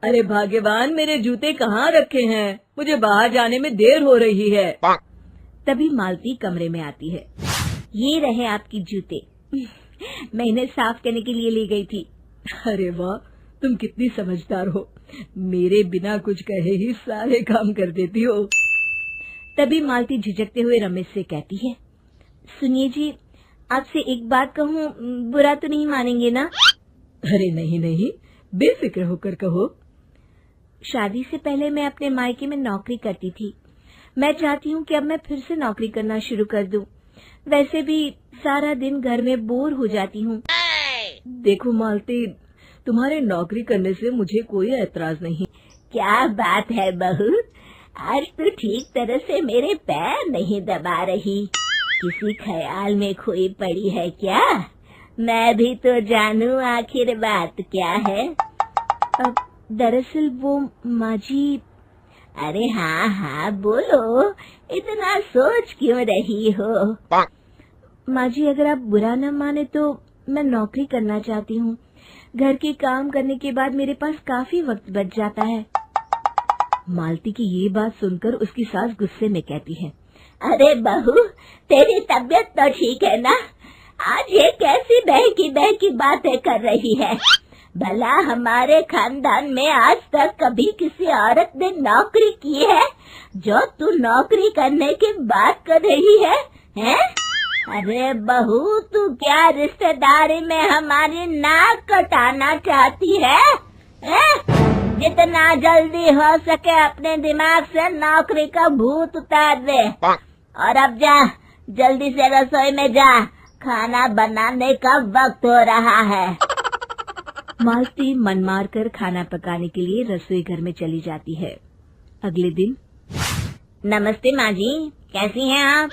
अरे भाग्यवान, मेरे जूते कहाँ रखे हैं? मुझे बाहर जाने में देर हो रही है। तभी मालती कमरे में आती है। ये रहे आपकी जूते। मैं इन्हें साफ करने के लिए ले गई थी। अरे वाह, तुम कितनी समझदार हो। मेरे बिना कुछ कहे ही सारे काम कर देती हो। तभी मालती झिझकते हुए रमेश से कहती है, सुनिए जी, आपसे एक बात कहूँ, बुरा तो नहीं मानेंगे ना? अरे नहीं नहीं, बेफिक्र होकर कहो। शादी से पहले मैं अपने मायके में नौकरी करती थी। मैं चाहती हूँ कि अब मैं फिर से नौकरी करना शुरू कर दूं। वैसे भी सारा दिन घर में बोर हो जाती हूँ। देखो मालती, तुम्हारे नौकरी करने से मुझे कोई ऐतराज नहीं। क्या बात है बहू, आज तो ठीक तरह से मेरे पैर नहीं दबा रही। किसी ख्याल में खोई पड़ी है क्या? मैं भी तो जानूं आखिर बात क्या है। दरअसल वो माँ जी। अरे हाँ हाँ बोलो, इतना सोच क्यों रही हो? माँ जी, अगर आप बुरा न माने तो मैं नौकरी करना चाहती हूँ। घर के काम करने के बाद मेरे पास काफी वक्त बच जाता है। मालती की ये बात सुनकर उसकी सास गुस्से में कहती है, अरे बहू, तेरी तबीयत तो ठीक है ना? आज ये कैसी बहकी बातें कर रही है? भला हमारे खानदान में आज तक कभी किसी औरत ने नौकरी की है जो तू नौकरी करने की बात कर रही है, हैं? अरे बहू, तू क्या रिश्तेदारी में हमारी नाक कटाना चाहती है? जितना जल्दी हो सके अपने दिमाग से नौकरी का भूत उतार दे। और अब जा, जल्दी से रसोई में जा, खाना बनाने का वक्त हो रहा है। मालती मन मार कर खाना पकाने के लिए रसोई घर में चली जाती है। अगले दिन, नमस्ते माँ जी, कैसी हैं आप?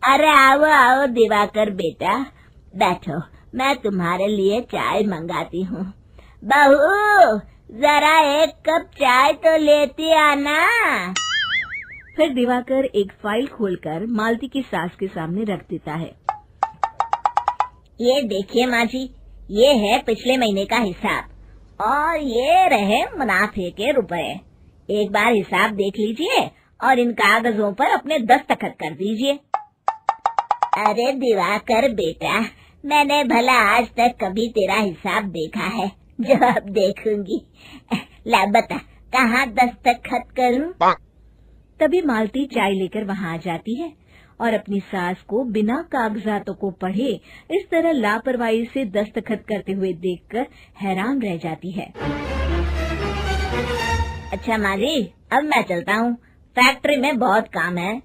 अरे आओ आओ दिवाकर बेटा, बैठो, मैं तुम्हारे लिए चाय मंगाती हूँ। बहू, जरा एक कप चाय तो लेती आना। फिर दिवाकर एक फाइल खोलकर मालती की सास के सामने रख देता है। ये देखिए माँ जी, ये है पिछले महीने का हिसाब और ये रहे मुनाफे के रुपए। एक बार हिसाब देख लीजिए और इन कागजों पर अपने दस्तखत कर दीजिए। अरे दिवाकर बेटा, मैंने भला आज तक कभी तेरा हिसाब देखा है जो अब देखूंगी? ला बता, कहाँ दस्तखत करूं? तभी मालती चाय लेकर वहाँ आ जाती है और अपनी सास को बिना कागजातों को पढ़े इस तरह लापरवाही से दस्तखत करते हुए देखकर हैरान रह जाती है। अच्छा माँ जी, अब मैं चलता हूँ, फैक्ट्री में बहुत काम है।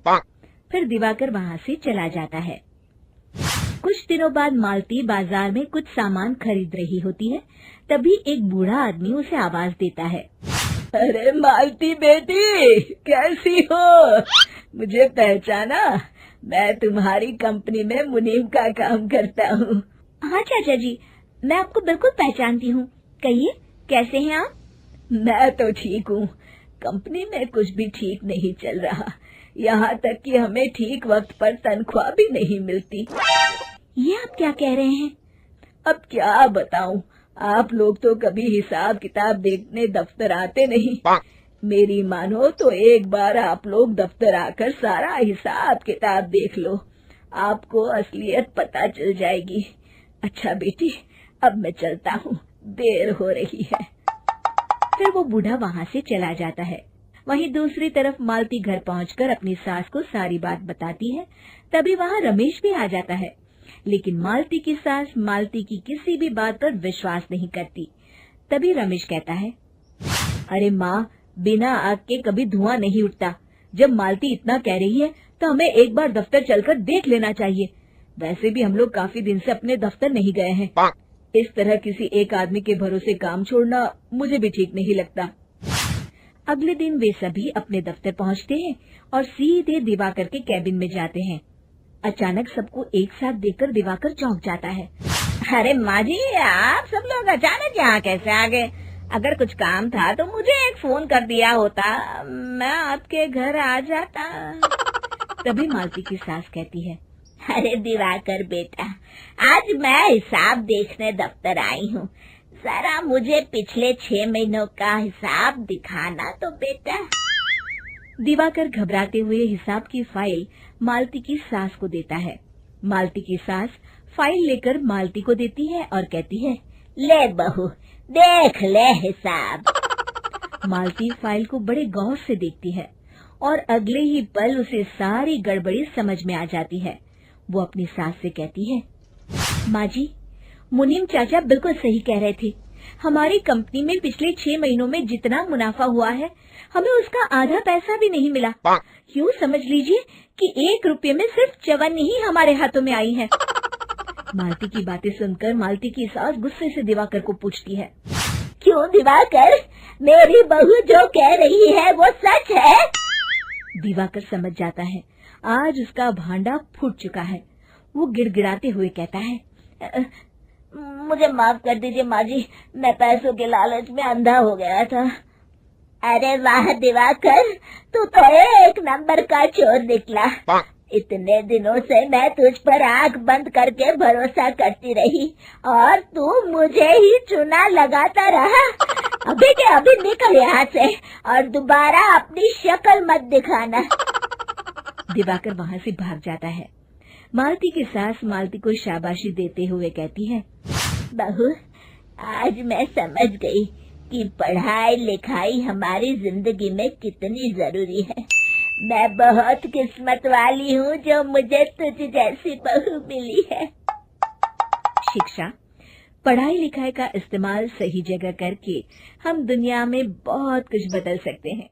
फिर दिवाकर वहाँ से चला जाता है। कुछ दिनों बाद मालती बाजार में कुछ सामान खरीद रही होती है। तभी एक बूढ़ा आदमी उसे आवाज देता है, अरे मालती बेटी, कैसी हो? मुझे पहचाना? मैं तुम्हारी कंपनी में मुनीम का काम करता हूँ। हाँ चाचा जी, मैं आपको बिल्कुल पहचानती हूँ। कहिए, कैसे हैं आप? मैं तो ठीक हूँ। कंपनी में कुछ भी ठीक नहीं चल रहा, यहाँ तक कि हमें ठीक वक्त पर तनख्वाह भी नहीं मिलती। ये आप क्या कह रहे हैं? अब क्या बताऊँ, आप लोग तो कभी हिसाब किताब देखने दफ्तर आते नहीं। मेरी मानो तो एक बार आप लोग दफ्तर आकर सारा हिसाब किताब देख लो, आपको असलियत पता चल जाएगी। अच्छा बेटी, अब मैं चलता हूँ, देर हो रही है। फिर वो बूढ़ा वहाँ से चला जाता है। वहीं दूसरी तरफ मालती घर पहुंचकर अपनी सास को सारी बात बताती है। तभी वहाँ रमेश भी आ जाता है, लेकिन मालती की सास मालती की किसी भी बात पर विश्वास नहीं करती। तभी रमेश कहता है, अरे माँ, बिना आग के कभी धुआं नहीं उठता। जब मालती इतना कह रही है तो हमें एक बार दफ्तर चलकर देख लेना चाहिए। वैसे भी हम लोग काफी दिन से अपने दफ्तर नहीं गए हैं। इस तरह किसी एक आदमी के भरोसे काम छोड़ना मुझे भी ठीक नहीं लगता। अगले दिन वे सभी अपने दफ्तर पहुंचते हैं और सीधे दिवाकर के कैबिन में जाते हैं। अचानक सबको एक साथ देखकर दिवाकर चौंक जाता है। अरे माँ जी, आप सब लोग अचानक यहाँ कैसे आ गए? अगर कुछ काम था तो मुझे एक फोन कर दिया होता, मैं आपके घर आ जाता। तभी मालती की सास कहती है, अरे दिवाकर बेटा, आज मैं हिसाब देखने दफ्तर आई हूँ। जरा मुझे पिछले 6 महीनों का हिसाब दिखाना तो बेटा। दिवाकर घबराते हुए हिसाब की फाइल मालती की सास को देता है। मालती की सास फाइल लेकर मालती को देती है और कहती है, ले बहू, देख ले हिसाब। मालती फाइल को बड़े गौर से देखती है और अगले ही पल उसे सारी गड़बड़ी समझ में आ जाती है। वो अपनी सास से कहती है, माँ जी, मुनीम चाचा बिल्कुल सही कह रहे थे। हमारी कंपनी में पिछले 6 महीनों में जितना मुनाफा हुआ है, हमें उसका आधा पैसा भी नहीं मिला। यूँ समझ लीजिए कि 1 रुपये में सिर्फ चवन्नी ही हमारे हाथों में आई है। मालती की बातें सुनकर मालती की सास गुस्से से दिवाकर को पूछती है, क्यों दिवाकर, मेरी बहू जो कह रही है वो सच है? दिवाकर समझ जाता है आज उसका भांडा फूट चुका है। वो गिड़गिड़ाते हुए कहता है, मुझे माफ कर दीजिए माँ जी, मैं पैसों के लालच में अंधा हो गया था। अरे वाह दिवाकर, तू तो 1 नंबर का चोर निकला। इतने दिनों से मैं तुझ पर आंख बंद करके भरोसा करती रही और तू मुझे ही चुना लगाता रहा। अभी के अभी निकल यहाँ से और दोबारा अपनी शक्ल मत दिखाना। दिवाकर वहाँ से भाग जाता है। मालती की सास मालती को शाबाशी देते हुए कहती है, बहू, आज मैं समझ गई कि पढ़ाई लिखाई हमारी जिंदगी में कितनी जरूरी है। मैं बहुत किस्मत वाली हूँ जो मुझे तुझ जैसी बहू मिली है। शिक्षा, पढ़ाई लिखाई का इस्तेमाल सही जगह करके हम दुनिया में बहुत कुछ बदल सकते हैं।